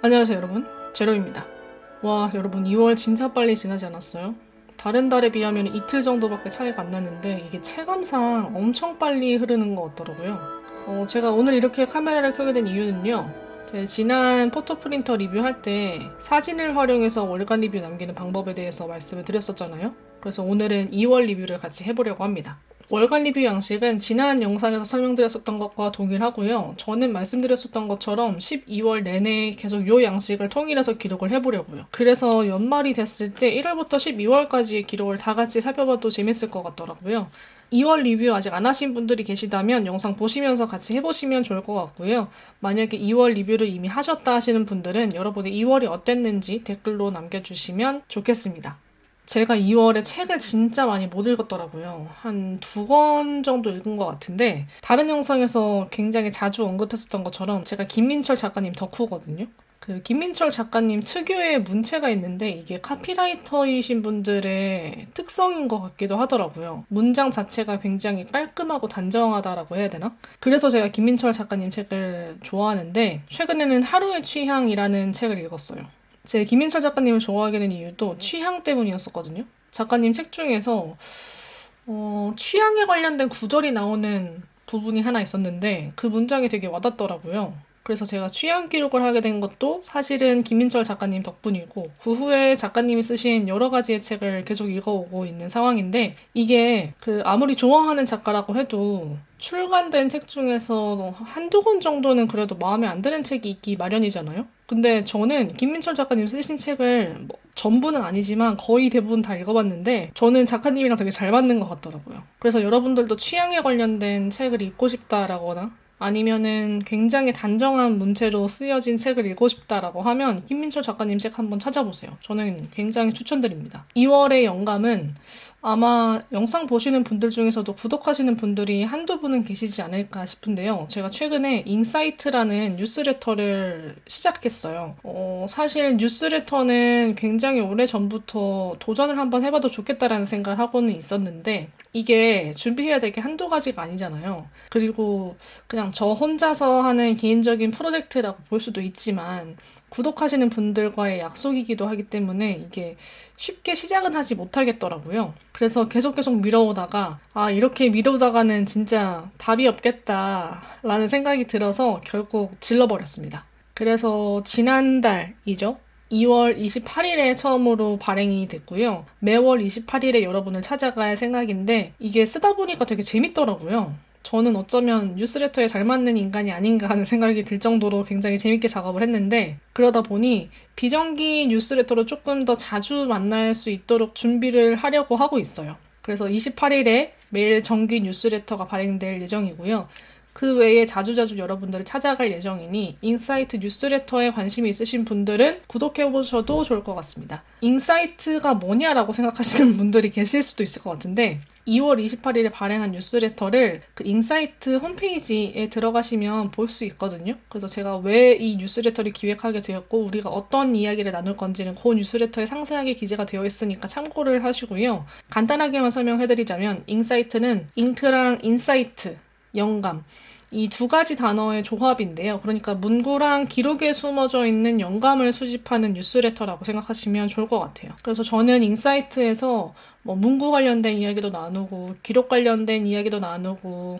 안녕하세요 여러분, 제로입니다. 와 여러분, 2월 진짜 빨리 지나지 않았어요? 다른 달에 비하면 이틀 정도밖에 차이가 안 나는데 이게 체감상 엄청 빨리 흐르는 것 같더라고요. 제가 오늘 이렇게 카메라를 켜게 된 이유는요, 제 지난 포토 프린터 리뷰할 때 사진을 활용해서 월간 리뷰 남기는 방법에 대해서 말씀을 드렸었잖아요. 그래서 오늘은 2월 리뷰를 같이 해보려고 합니다. 월간 리뷰 양식은 지난 영상에서 설명드렸었던 것과 동일하고요. 저는 말씀드렸었던 것처럼 12월 내내 계속 이 양식을 통일해서 기록을 해보려고요. 그래서 연말이 됐을 때 1월부터 12월까지의 기록을 다 같이 살펴봐도 재밌을 것 같더라고요. 2월 리뷰 아직 안 하신 분들이 계시다면 영상 보시면서 같이 해보시면 좋을 것 같고요. 만약에 2월 리뷰를 이미 하셨다 하시는 분들은 여러분의 2월이 어땠는지 댓글로 남겨주시면 좋겠습니다. 제가 2월에 책을 진짜 많이 못 읽었더라고요. 한 2권 정도 읽은 것 같은데, 다른 영상에서 굉장히 자주 언급했었던 것처럼 제가 김민철 작가님 덕후거든요. 그 김민철 작가님 특유의 문체가 있는데 이게 카피라이터이신 분들의 특성인 것 같기도 하더라고요. 문장 자체가 굉장히 깔끔하고 단정하다라고 해야 되나? 그래서 제가 김민철 작가님 책을 좋아하는데, 최근에는 하루의 취향이라는 책을 읽었어요. 제 김민철 작가님을 좋아하게 된 이유도 취향 때문이었었거든요. 작가님 책 중에서 취향에 관련된 구절이 나오는 부분이 하나 있었는데 그 문장이 되게 와닿더라고요. 그래서 제가 취향 기록을 하게 된 것도 사실은 김민철 작가님 덕분이고, 그 후에 작가님이 쓰신 여러 가지의 책을 계속 읽어오고 있는 상황인데, 이게 아무리 좋아하는 작가라고 해도 출간된 책 중에서 한두 권 정도는 그래도 마음에 안 드는 책이 있기 마련이잖아요. 근데 저는 김민철 작가님 쓰신 책을 전부는 아니지만 거의 대부분 다 읽어봤는데 저는 작가님이랑 되게 잘 맞는 것 같더라고요. 그래서 여러분들도 취향에 관련된 책을 읽고 싶다라거나 아니면은 굉장히 단정한 문체로 쓰여진 책을 읽고 싶다라고 하면 김민철 작가님 책 한번 찾아보세요. 저는 굉장히 추천드립니다. 2월의 영감은 아마 영상 보시는 분들 중에서도 구독하시는 분들이 한두 분은 계시지 않을까 싶은데요. 제가 최근에 인사이트라는 뉴스레터를 시작했어요. 사실 뉴스레터는 굉장히 오래전부터 도전을 한번 해봐도 좋겠다라는 생각을 하고는 있었는데, 이게 준비해야 될 게 한두 가지가 아니잖아요. 그리고 그냥 저 혼자서 하는 개인적인 프로젝트라고 볼 수도 있지만 구독하시는 분들과의 약속이기도 하기 때문에 이게 쉽게 시작은 하지 못하겠더라고요. 그래서 계속 미뤄오다가 이렇게 미루다가는 진짜 답이 없겠다라는 생각이 들어서 결국 질러버렸습니다. 그래서 지난달이죠. 2월 28일에 처음으로 발행이 됐고요. 매월 28일에 여러분을 찾아갈 생각인데 이게 쓰다 보니까 되게 재밌더라고요. 저는 어쩌면 뉴스레터에 잘 맞는 인간이 아닌가 하는 생각이 들 정도로 굉장히 재밌게 작업을 했는데, 그러다 보니 비정기 뉴스레터로 조금 더 자주 만날 수 있도록 준비를 하려고 하고 있어요. 그래서 28일에 매일 정기 뉴스레터가 발행될 예정이고요. 그 외에 자주자주 여러분들을 찾아갈 예정이니 인사이트 뉴스레터에 관심이 있으신 분들은 구독해보셔도 좋을 것 같습니다. 인사이트가 뭐냐라고 생각하시는 분들이 계실 수도 있을 것 같은데, 2월 28일에 발행한 뉴스레터를 그 인사이트 홈페이지에 들어가시면 볼 수 있거든요. 그래서 제가 왜 이 뉴스레터를 기획하게 되었고 우리가 어떤 이야기를 나눌 건지는 그 뉴스레터에 상세하게 기재가 되어 있으니까 참고를 하시고요. 간단하게만 설명해드리자면, 인사이트는 잉크랑 인사이트, 영감, 이 두 가지 단어의 조합인데요. 그러니까 문구랑 기록에 숨어져 있는 영감을 수집하는 뉴스레터라고 생각하시면 좋을 것 같아요. 그래서 저는 인사이트에서 문구 관련된 이야기도 나누고 기록 관련된 이야기도 나누고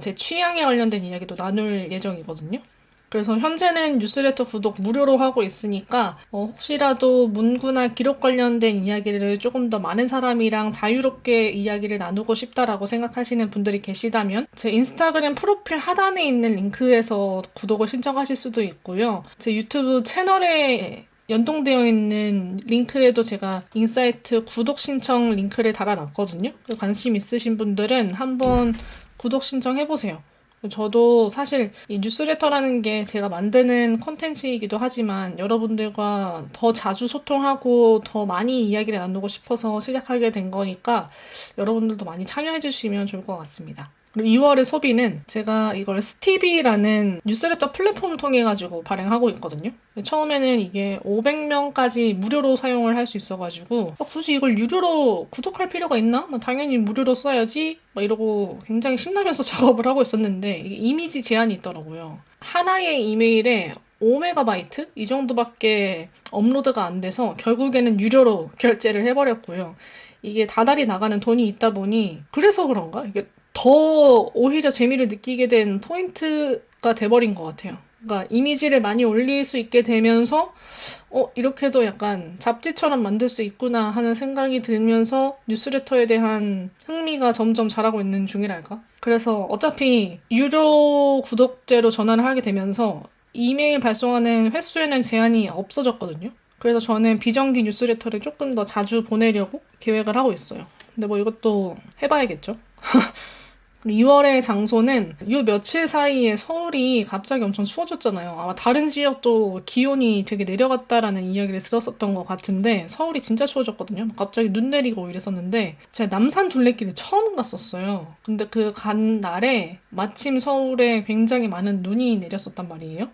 제 취향에 관련된 이야기도 나눌 예정이거든요. 그래서 현재는 뉴스레터 구독 무료로 하고 있으니까 혹시라도 문구나 기록 관련된 이야기를 조금 더 많은 사람이랑 자유롭게 이야기를 나누고 싶다라고 생각하시는 분들이 계시다면 제 인스타그램 프로필 하단에 있는 링크에서 구독을 신청하실 수도 있고요. 제 유튜브 채널에 연동되어 있는 링크에도 제가 인사이트 구독 신청 링크를 달아놨거든요. 관심 있으신 분들은 한번 구독 신청해보세요. 저도 사실 이 뉴스레터라는 게 제가 만드는 콘텐츠이기도 하지만 여러분들과 더 자주 소통하고 더 많이 이야기를 나누고 싶어서 시작하게 된 거니까 여러분들도 많이 참여해 주시면 좋을 것 같습니다. 그리고 2월의 소비는 제가 이걸 스티비라는 뉴스레터 플랫폼을 통해 가지고 발행하고 있거든요. 처음에는 이게 500명까지 무료로 사용을 할 수 있어가지고 굳이 이걸 유료로 구독할 필요가 있나? 나 당연히 무료로 써야지 이러고 굉장히 신나면서 작업을 하고 있었는데 이게 이미지 제한이 있더라고요. 하나의 이메일에 5MB? 이 정도밖에 업로드가 안 돼서 결국에는 유료로 결제를 해버렸고요. 이게 다달이 나가는 돈이 있다 보니 그래서 그런가? 이게 더 오히려 재미를 느끼게 된 포인트가 돼버린 것 같아요. 그러니까 이미지를 많이 올릴 수 있게 되면서 이렇게도 약간 잡지처럼 만들 수 있구나 하는 생각이 들면서 뉴스레터에 대한 흥미가 점점 자라고 있는 중이랄까? 그래서 어차피 유료 구독제로 전환을 하게 되면서 이메일 발송하는 횟수에는 제한이 없어졌거든요. 그래서 저는 비정기 뉴스레터를 조금 더 자주 보내려고 계획을 하고 있어요. 근데 뭐 이것도 해봐야겠죠? 2월의 장소는 이 며칠 사이에 서울이 갑자기 엄청 추워졌잖아요. 아마 다른 지역도 기온이 되게 내려갔다라는 이야기를 들었었던 것 같은데 서울이 진짜 추워졌거든요. 갑자기 눈 내리고 이랬었는데 제가 남산 둘레길을 처음 갔었어요. 근데 그 간 날에 마침 서울에 굉장히 많은 눈이 내렸었단 말이에요.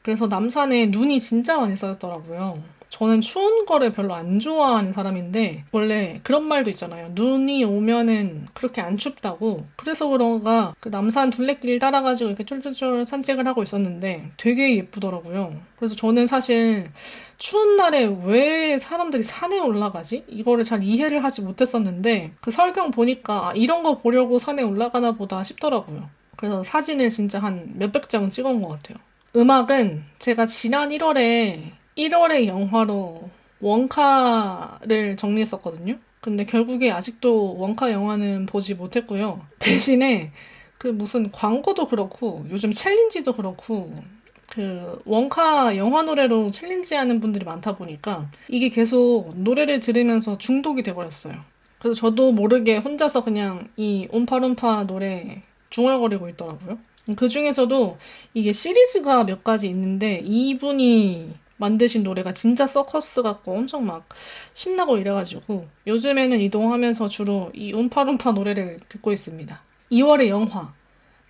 그래서 남산에 눈이 진짜 많이 쌓였더라고요. 저는 추운 거를 별로 안 좋아하는 사람인데 원래 그런 말도 있잖아요. 눈이 오면은 그렇게 안 춥다고. 그래서 그런가 그 남산 둘레길 따라가지고 이렇게 쫄쫄쫄 산책을 하고 있었는데 되게 예쁘더라고요. 그래서 저는 사실 추운 날에 왜 사람들이 산에 올라가지? 이거를 잘 이해를 하지 못했었는데 그 설경 보니까 이런 거 보려고 산에 올라가나 보다 싶더라고요. 그래서 사진을 진짜 한 몇백 장은 찍은 것 같아요. 음악은 제가 지난 1월의 영화로 원카를 정리했었거든요. 근데 결국에 아직도 원카 영화는 보지 못했고요. 대신에 그 무슨 광고도 그렇고 요즘 챌린지도 그렇고 그 원카 영화 노래로 챌린지 하는 분들이 많다 보니까 이게 계속 노래를 들으면서 중독이 돼버렸어요. 그래서 저도 모르게 혼자서 그냥 이 옴파룸파 노래 중얼거리고 있더라고요. 그 중에서도 이게 시리즈가 몇 가지 있는데 이분이 만드신 노래가 진짜 서커스 같고 엄청 막 신나고 이래가지고 요즘에는 이동하면서 주로 이 움파룸파 노래를 듣고 있습니다. 2월의 영화.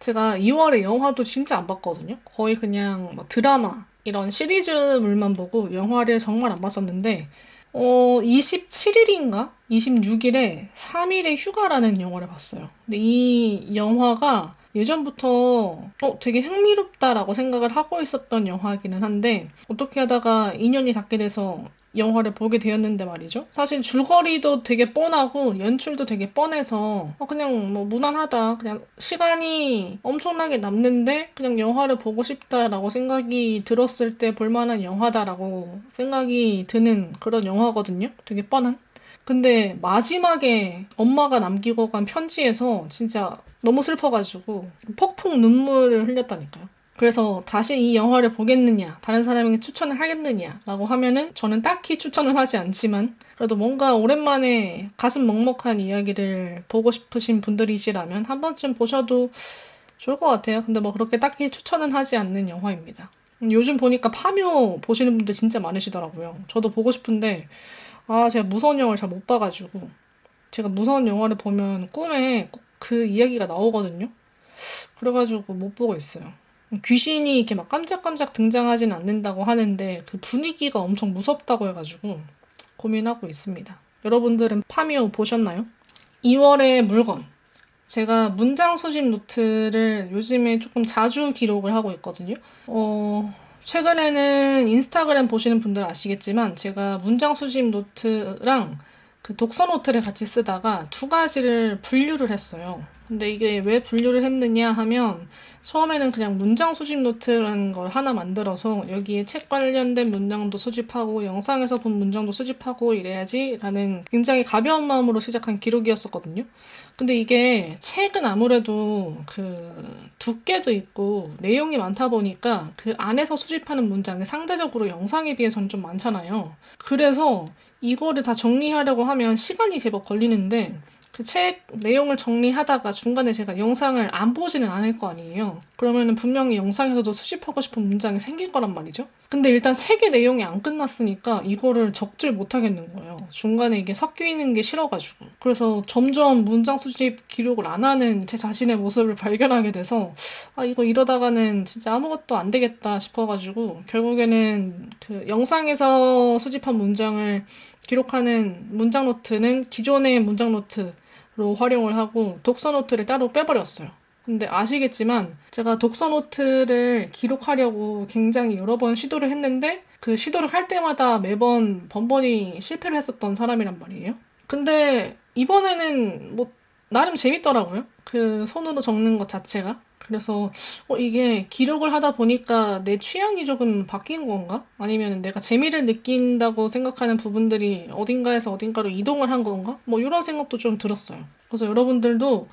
제가 2월의 영화도 진짜 안 봤거든요. 거의 그냥 뭐 드라마 이런 시리즈물만 보고 영화를 정말 안 봤었는데 27일인가? 26일에 3일의 휴가라는 영화를 봤어요. 근데 이 영화가 예전부터 되게 흥미롭다라고 생각을 하고 있었던 영화이기는 한데 어떻게 하다가 인연이 닿게 돼서 영화를 보게 되었는데 말이죠. 사실 줄거리도 되게 뻔하고 연출도 되게 뻔해서 그냥 뭐 무난하다. 그냥 시간이 엄청나게 남는데 그냥 영화를 보고 싶다라고 생각이 들었을 때 볼만한 영화다라고 생각이 드는 그런 영화거든요. 되게 뻔한. 근데 마지막에 엄마가 남기고 간 편지에서 진짜 너무 슬퍼가지고 퍽퍽 눈물을 흘렸다니까요. 그래서 다시 이 영화를 보겠느냐, 다른 사람에게 추천을 하겠느냐라고 하면은 저는 딱히 추천을 하지 않지만 그래도 뭔가 오랜만에 가슴 먹먹한 이야기를 보고 싶으신 분들이시라면 한 번쯤 보셔도 좋을 것 같아요. 근데 뭐 그렇게 딱히 추천은 하지 않는 영화입니다. 요즘 보니까 파묘 보시는 분들 진짜 많으시더라고요. 저도 보고 싶은데 제가 무서운 영화를 잘 못 봐가지고 제가 무서운 영화를 보면 꿈에 꼭 그 이야기가 나오거든요. 그래가지고 못 보고 있어요. 귀신이 이렇게 막 깜짝깜짝 등장하진 않는다고 하는데 그 분위기가 엄청 무섭다고 해가지고 고민하고 있습니다. 여러분들은 파미오 보셨나요? 2월의 물건. 제가 문장 수집 노트를 요즘에 조금 자주 기록을 하고 있거든요. 최근에는 인스타그램 보시는 분들 아시겠지만 제가 문장 수집 노트랑 그 독서 노트를 같이 쓰다가 두 가지를 분류를 했어요. 근데 이게 왜 분류를 했느냐 하면 처음에는 그냥 문장 수집 노트라는 걸 하나 만들어서 여기에 책 관련된 문장도 수집하고 영상에서 본 문장도 수집하고 이래야지 라는 굉장히 가벼운 마음으로 시작한 기록이었었거든요. 근데 이게 책은 아무래도 그 두께도 있고 내용이 많다 보니까 그 안에서 수집하는 문장이 상대적으로 영상에 비해서는 좀 많잖아요. 그래서 이거를 다 정리하려고 하면 시간이 제법 걸리는데 그 책 내용을 정리하다가 중간에 제가 영상을 안 보지는 않을 거 아니에요. 그러면은 분명히 영상에서도 수집하고 싶은 문장이 생길 거란 말이죠. 근데 일단 책의 내용이 안 끝났으니까 이거를 적질 못하겠는 거예요. 중간에 이게 섞이는 게 싫어가지고. 그래서 점점 문장 수집 기록을 안 하는 제 자신의 모습을 발견하게 돼서 이거 이러다가는 진짜 아무것도 안 되겠다 싶어가지고 결국에는 그 영상에서 수집한 문장을 기록하는 문장 노트는 기존의 문장 노트로 활용을 하고 독서 노트를 따로 빼버렸어요. 근데 아시겠지만 제가 독서 노트를 기록하려고 굉장히 여러 번 시도를 했는데 그 시도를 할 때마다 매번 번번이 실패를 했었던 사람이란 말이에요. 근데 이번에는 뭐 나름 재밌더라고요. 그 손으로 적는 것 자체가. 그래서 이게 기록을 하다 보니까 내 취향이 조금 바뀐 건가? 아니면 내가 재미를 느낀다고 생각하는 부분들이 어딘가에서 어딘가로 이동을 한 건가? 뭐 이런 생각도 좀 들었어요. 그래서 여러분들도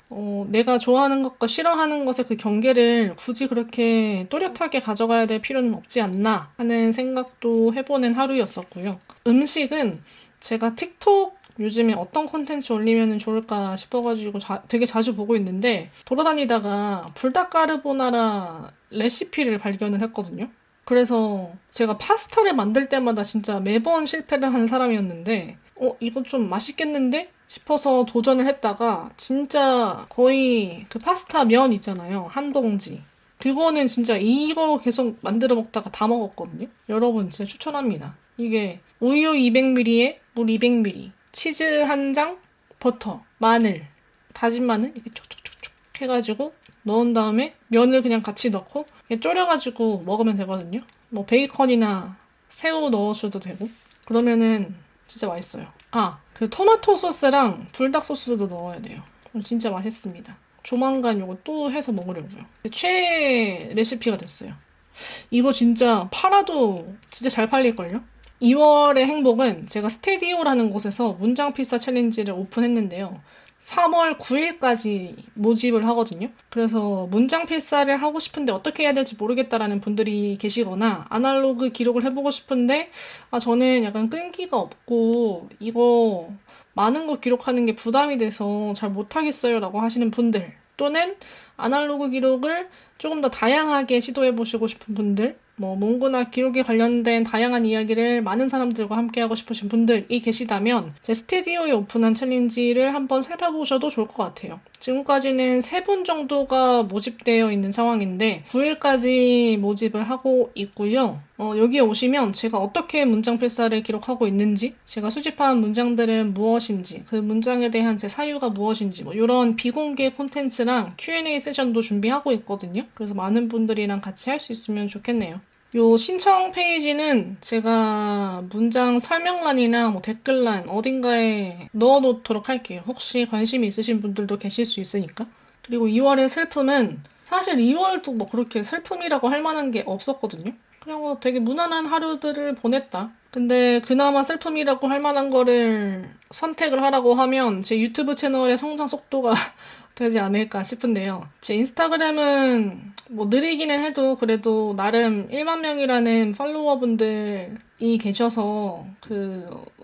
내가 좋아하는 것과 싫어하는 것의 그 경계를 굳이 그렇게 또렷하게 가져가야 될 필요는 없지 않나 하는 생각도 해보는 하루였었고요. 음식은 제가 틱톡 요즘에 어떤 콘텐츠 올리면 좋을까 싶어가지고 되게 자주 보고 있는데 돌아다니다가 불닭 까르보나라 레시피를 발견을 했거든요. 그래서 제가 파스타를 만들 때마다 진짜 매번 실패를 하는 사람이었는데 이거 좀 맛있겠는데? 싶어서 도전을 했다가 진짜 거의 그 파스타 면 있잖아요. 한 봉지. 그거는 진짜 이거 계속 만들어 먹다가 다 먹었거든요. 여러분 진짜 추천합니다. 이게 우유 200ml에 물 200ml, 치즈 한 장, 버터, 마늘, 다진 마늘 이렇게 촉촉촉촉 해가지고 넣은 다음에 면을 그냥 같이 넣고 졸여가지고 먹으면 되거든요. 뭐 베이컨이나 새우 넣으셔도 되고 그러면은 진짜 맛있어요. 그 토마토 소스랑 불닭 소스도 넣어야 돼요. 진짜 맛있습니다. 조만간 이거 또 해서 먹으려고요. 최애 레시피가 됐어요. 이거 진짜 팔아도 진짜 잘 팔릴걸요? 2월의 행복은 제가 스테디오라는 곳에서 문장 필사 챌린지를 오픈했는데요. 3월 9일까지 모집을 하거든요. 그래서 문장 필사를 하고 싶은데 어떻게 해야 될지 모르겠다라는 분들이 계시거나 아날로그 기록을 해보고 싶은데 저는 약간 끈기가 없고 이거 많은 거 기록하는 게 부담이 돼서 잘 못하겠어요 라고 하시는 분들 또는 아날로그 기록을 조금 더 다양하게 시도해보시고 싶은 분들 뭐 문구나 기록에 관련된 다양한 이야기를 많은 사람들과 함께 하고 싶으신 분들이 계시다면 제 스테디오에 오픈한 챌린지를 한번 살펴보셔도 좋을 것 같아요. 지금까지는 3분 정도가 모집되어 있는 상황인데 9일까지 모집을 하고 있고요. 여기에 오시면 제가 어떻게 문장 필사를 기록하고 있는지 제가 수집한 문장들은 무엇인지 그 문장에 대한 제 사유가 무엇인지 뭐 이런 비공개 콘텐츠랑 Q&A 세션도 준비하고 있거든요. 그래서 많은 분들이랑 같이 할 수 있으면 좋겠네요. 요 신청 페이지는 제가 문장 설명란이나 뭐 댓글란 어딘가에 넣어놓도록 할게요. 혹시 관심이 있으신 분들도 계실 수 있으니까. 그리고 2월의 슬픔은 사실 2월도 뭐 그렇게 슬픔이라고 할 만한 게 없었거든요. 그냥 뭐 되게 무난한 하루들을 보냈다. 근데 그나마 슬픔이라고 할 만한 거를 선택을 하라고 하면 제 유튜브 채널의 성장 속도가 되지 않을까 싶은데요. 제 인스타그램은 뭐 느리기는 해도 그래도 나름 1만 명이라는 팔로워분들이 계셔서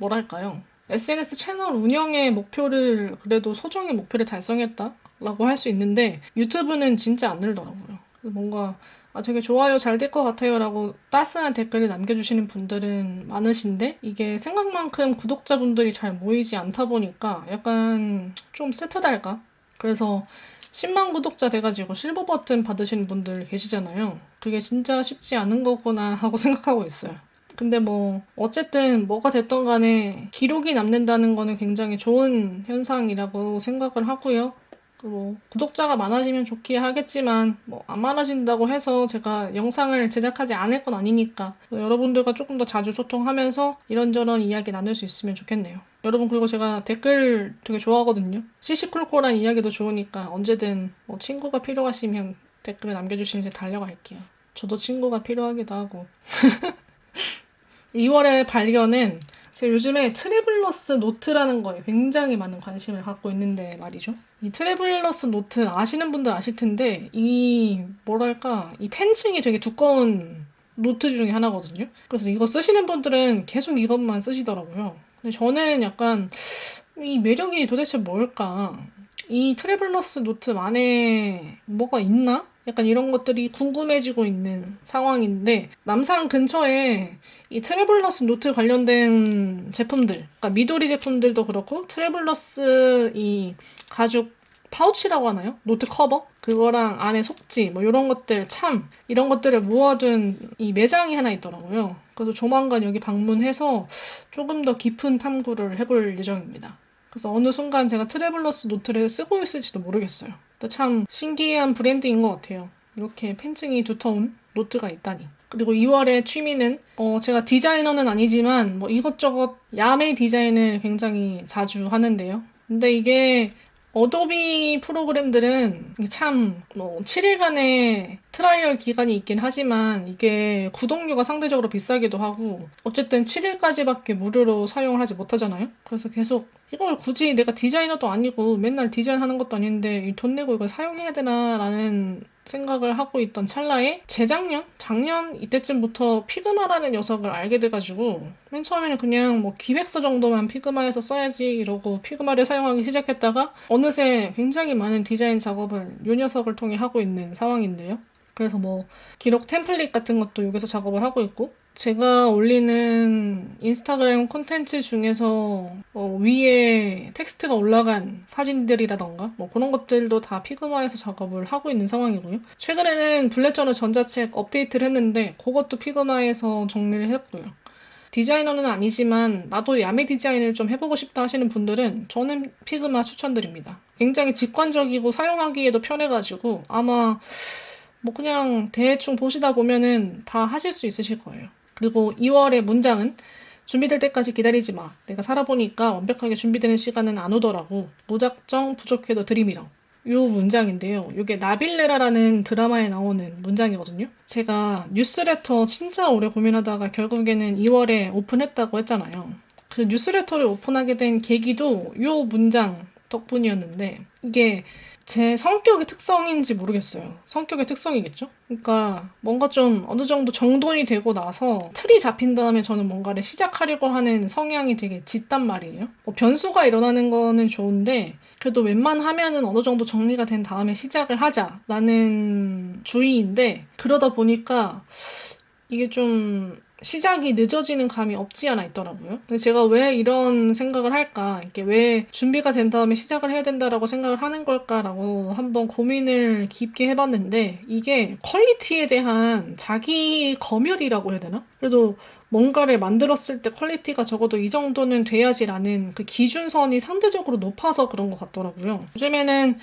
뭐랄까요. SNS 채널 운영의 목표를 그래도 소정의 목표를 달성했다라고 할 수 있는데 유튜브는 진짜 안 늘더라고요. 뭔가 되게 좋아요 잘 될 것 같아요 라고 따스한 댓글을 남겨주시는 분들은 많으신데 이게 생각만큼 구독자분들이 잘 모이지 않다 보니까 약간 좀 슬프달까? 그래서 10만 구독자 돼가지고 실버 버튼 받으시는 분들 계시잖아요. 그게 진짜 쉽지 않은 거구나 하고 생각하고 있어요. 근데 뭐 어쨌든 뭐가 됐던 간에 기록이 남는다는 거는 굉장히 좋은 현상이라고 생각을 하고요. 뭐 구독자가 많아지면 좋기야 하겠지만 뭐 안 많아진다고 해서 제가 영상을 제작하지 않을 건 아니니까 여러분들과 조금 더 자주 소통하면서 이런저런 이야기 나눌 수 있으면 좋겠네요. 여러분 그리고 제가 댓글 되게 좋아하거든요. 시시콜콜한 이야기도 좋으니까 언제든 뭐 친구가 필요하시면 댓글을 남겨주시면 제가 달려갈게요. 저도 친구가 필요하기도 하고 2월의 발견은 제가 요즘에 트래블러스 노트라는 거에 굉장히 많은 관심을 갖고 있는데 말이죠. 이 트래블러스 노트 아시는 분들 아실 텐데 이 펜층이 되게 두꺼운 노트 중에 하나거든요. 그래서 이거 쓰시는 분들은 계속 이것만 쓰시더라고요. 근데 저는 약간 이 매력이 도대체 뭘까? 이 트래블러스 노트 안에 뭐가 있나? 약간 이런 것들이 궁금해지고 있는 상황인데 남산 근처에 이 트래블러스 노트 관련된 제품들, 그러니까 미도리 제품들도 그렇고 트래블러스 이 가죽 파우치라고 하나요? 노트 커버? 그거랑 안에 속지 뭐 이런 것들 이런 것들을 모아둔 이 매장이 하나 있더라고요. 그래서 조만간 여기 방문해서 조금 더 깊은 탐구를 해볼 예정입니다. 그래서 어느 순간 제가 트래블러스 노트를 쓰고 있을지도 모르겠어요. 또 참 신기한 브랜드인 것 같아요. 이렇게 펜층이 두터운 노트가 있다니. 그리고 2월의 취미는 제가 디자이너는 아니지만 뭐 이것저것 야매 디자인을 굉장히 자주 하는데요. 근데 이게 어도비 프로그램들은 참 7일간의 트라이얼 기간이 있긴 하지만 이게 구독료가 상대적으로 비싸기도 하고 어쨌든 7일까지밖에 무료로 사용을 하지 못하잖아요. 그래서 계속 이걸 굳이 내가 디자이너도 아니고 맨날 디자인하는 것도 아닌데 돈 내고 이걸 사용해야 되나라는 생각을 하고 있던 찰나에 작년 이때쯤부터 피그마라는 녀석을 알게 돼가지고 맨 처음에는 그냥 뭐 기획서 정도만 피그마에서 써야지 이러고 피그마를 사용하기 시작했다가 어느새 굉장히 많은 디자인 작업을 이 녀석을 통해 하고 있는 상황인데요. 그래서 뭐 기록 템플릿 같은 것도 여기서 작업을 하고 있고 제가 올리는 인스타그램 콘텐츠 중에서 위에 텍스트가 올라간 사진들이라던가 뭐 그런 것들도 다 피그마에서 작업을 하고 있는 상황이고요. 최근에는 블랙저널 전자책 업데이트를 했는데 그것도 피그마에서 정리를 했고요. 디자이너는 아니지만 나도 야매 디자인을 좀 해보고 싶다 하시는 분들은 저는 피그마 추천드립니다. 굉장히 직관적이고 사용하기에도 편해가지고 아마 뭐 그냥 대충 보시다 보면은 다 하실 수 있으실 거예요. 그리고 2월의 문장은 준비될 때까지 기다리지 마. 내가 살아보니까 완벽하게 준비되는 시간은 안 오더라고. 무작정 부족해도 드림이랑. 요 문장인데요. 이게 나빌레라라는 드라마에 나오는 문장이거든요. 제가 뉴스레터 진짜 오래 고민하다가 결국에는 2월에 오픈했다고 했잖아요. 그 뉴스레터를 오픈하게 된 계기도 요 문장 덕분이었는데 이게 제 성격의 특성인지 모르겠어요. 성격의 특성이겠죠? 그러니까 뭔가 좀 어느 정도 정돈이 되고 나서 틀이 잡힌 다음에 저는 뭔가를 시작하려고 하는 성향이 되게 짙단 말이에요. 뭐 변수가 일어나는 거는 좋은데 그래도 웬만하면은 어느 정도 정리가 된 다음에 시작을 하자라는 주의인데 그러다 보니까 이게 좀 시작이 늦어지는 감이 없지 않아 있더라고요. 근데 제가 왜 이런 생각을 할까? 이게 왜 준비가 된 다음에 시작을 해야 된다라고 생각을 하는 걸까라고 한번 고민을 깊게 해봤는데 이게 퀄리티에 대한 자기 검열이라고 해야 되나? 그래도 뭔가를 만들었을 때 퀄리티가 적어도 이 정도는 돼야지라는 그 기준선이 상대적으로 높아서 그런 것 같더라고요. 요즘에는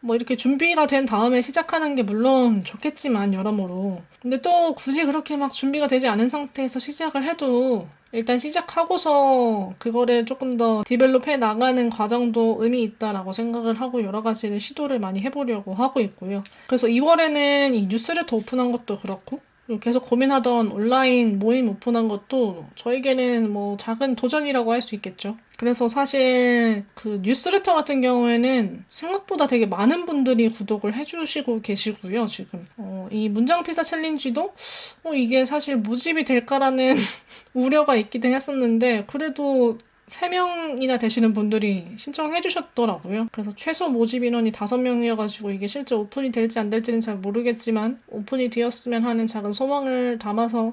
뭐 이렇게 준비가 된 다음에 시작하는 게 물론 좋겠지만 여러모로 근데 또 굳이 그렇게 막 준비가 되지 않은 상태에서 시작을 해도 일단 시작하고서 그거를 조금 더 디벨롭 해 나가는 과정도 의미 있다라고 생각을 하고 여러 가지를 시도를 많이 해보려고 하고 있고요. 그래서 2월에는 이 뉴스레터 오픈한 것도 그렇고 그리고 계속 고민하던 온라인 모임 오픈한 것도 저에게는 뭐 작은 도전이라고 할 수 있겠죠. 그래서 사실 그 뉴스레터 같은 경우에는 생각보다 되게 많은 분들이 구독을 해주시고 계시고요, 지금. 이 문장피사 챌린지도 이게 사실 모집이 될까라는 우려가 있기는 했었는데 그래도 3명이나 되시는 분들이 신청해 주셨더라고요. 그래서 최소 모집 인원이 5명이어가지고 이게 실제 오픈이 될지 안 될지는 잘 모르겠지만 오픈이 되었으면 하는 작은 소망을 담아서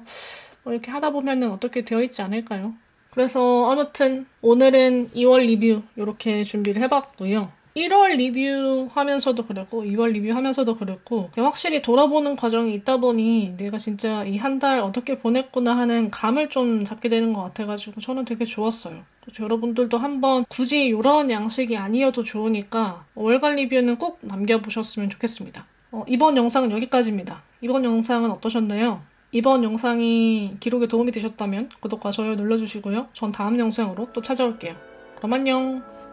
이렇게 하다 보면은 어떻게 되어 있지 않을까요? 그래서 아무튼 오늘은 2월 리뷰 이렇게 준비를 해봤고요. 1월 리뷰하면서도 그랬고 2월 리뷰하면서도 그랬고 확실히 돌아보는 과정이 있다 보니 내가 진짜 이 한 달 어떻게 보냈구나 하는 감을 좀 잡게 되는 것 같아가지고 저는 되게 좋았어요. 그래서 여러분들도 한번 굳이 이런 양식이 아니어도 좋으니까 월간 리뷰는 꼭 남겨보셨으면 좋겠습니다. 이번 영상은 여기까지입니다. 이번 영상은 어떠셨나요? 이번 영상이 기록에 도움이 되셨다면 구독과 좋아요 눌러주시고요. 전 다음 영상으로 또 찾아올게요. 그럼 안녕!